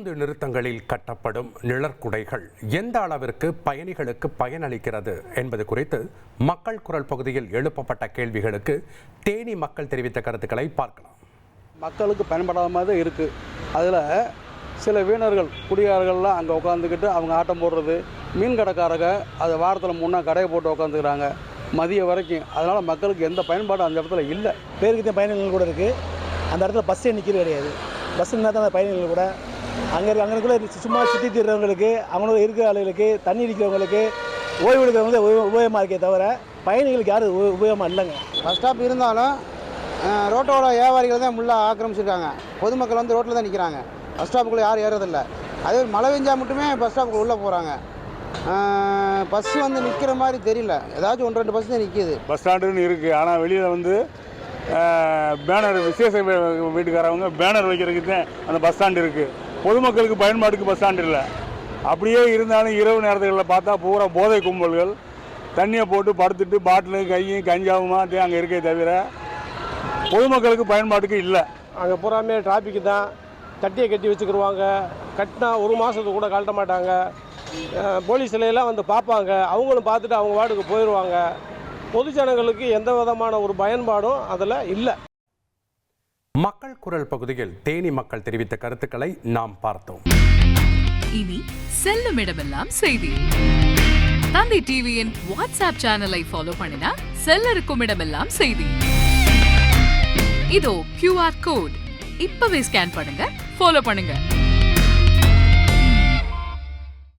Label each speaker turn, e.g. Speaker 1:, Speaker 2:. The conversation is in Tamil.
Speaker 1: பேருந்து நிறுத்தங்களில் கட்டப்படும் நிழற்குடைகள் எந்த அளவிற்கு பயணிகளுக்கு பயனளிக்கிறது என்பது குறித்து மக்கள் குரல் பகுதியில் எழுப்பப்பட்ட கேள்விகளுக்கு தேனி மக்கள் தெரிவித்த கருத்துக்களை பார்க்கலாம்.
Speaker 2: மக்களுக்கு பயன்படாத மாதிரி இருக்குது. அதில் சில வீணர்கள் குடியார்கள்லாம் அங்கே உட்காந்துக்கிட்டு அவங்க ஆட்டம் போடுறது, மீன் கடைக்காரங்க அது வாரத்தில் 3 நாள் கடையை போட்டு உட்காந்துக்கிறாங்க மதியம் வரைக்கும். அதனால் மக்களுக்கு எந்த பயன்பாடும் அந்த இடத்துல இல்லை.
Speaker 3: பேருக்கு தான் பயணிகள் கூட இருக்குது. அந்த இடத்துல பஸ்ஸே நிற்கிறது கிடையாது. பஸ் இருந்தால் தான் அந்த பயணிகள் கூட அங்கே சும்மா சுற்றி தீர்றவங்களுக்கு, அவங்களோட இருக்கிற ஆளுகளுக்கு, தண்ணி அடிக்கிறவங்களுக்கு, ஓய்வு எடுக்கிறவங்களுக்கு உபயோகமாக இருக்கே தவிர பயணிகளுக்கு யாரும் உபயோகமாக இல்லைங்க.
Speaker 4: பஸ் ஸ்டாப் இருந்தாலும் ரோட்டோட வியாபாரிகள் தான் முள்ளா ஆக்கிரமிச்சிருக்காங்க. பொதுமக்கள் வந்து ரோட்டில் தான் நிற்கிறாங்க. பஸ் ஸ்டாப்புக்குள்ளே யாரும் ஏறதில்லை. அதே மழை பெஞ்சால் மட்டுமே பஸ் ஸ்டாப்புக்கு உள்ளே போகிறாங்க. பஸ் வந்து நிற்கிற மாதிரி தெரியல. ஏதாச்சும் 1-2 பஸ் தான் நிற்கிது.
Speaker 5: பஸ் ஸ்டாண்டுன்னு இருக்குது. ஆனால் வெளியில் வந்து பேனர், விசேஷ வீட்டுக்காரவங்க பேனர் வைக்கிறதுக்கு தான் அந்த பஸ் ஸ்டாண்டு இருக்குது. பொதுமக்களுக்கு பயன்பாட்டுக்கு பஸ் ஸ்டாண்டு இல்லை. அப்படியே இருந்தாலும் இரவு நேரத்துகளில் பார்த்தா பூரா போதை கும்பல்கள் தண்ணியை போட்டு படுத்துட்டு பாட்டிலு கையும் கஞ்சாவுமா அங்கே இருக்கே தவிர பொதுமக்களுக்கு பயன்பாட்டுக்கு இல்லை.
Speaker 6: அங்கே பூராமே டிராஃபிக்கு தான். தட்டியை கட்டி வச்சுக்கிடுவாங்க. கட்டினா 1 மாதத்துக்கு கூட கழட்ட மாட்டாங்க. போலீஸ் நிலையெல்லாம் வந்து பார்ப்பாங்க. அவங்களும் பார்த்துட்டு அவங்க வார்டுக்கு போயிடுவாங்க. பொதுஜனங்களுக்கு எந்த விதமான ஒரு பயன்பாடும் அதில் இல்லை.
Speaker 1: மக்கள் குரல் பகுதியில் தேனி மக்கள் தெரிவித்த கருத்துக்களை நாம் பார்த்தோம்.
Speaker 7: இனி செல்லும் இடமெல்லாம் செய்தி. தந்தி டிவியின் வாட்ஸ்அப் சேனலை ஃபாலோ பண்ணினா செல்ல இருக்கும் இடமெல்லாம் செய்தி. இதோ QR கோட் இப்பவே ஸ்கேன் பண்ணுங்க, ஃபாலோ பண்ணுங்க.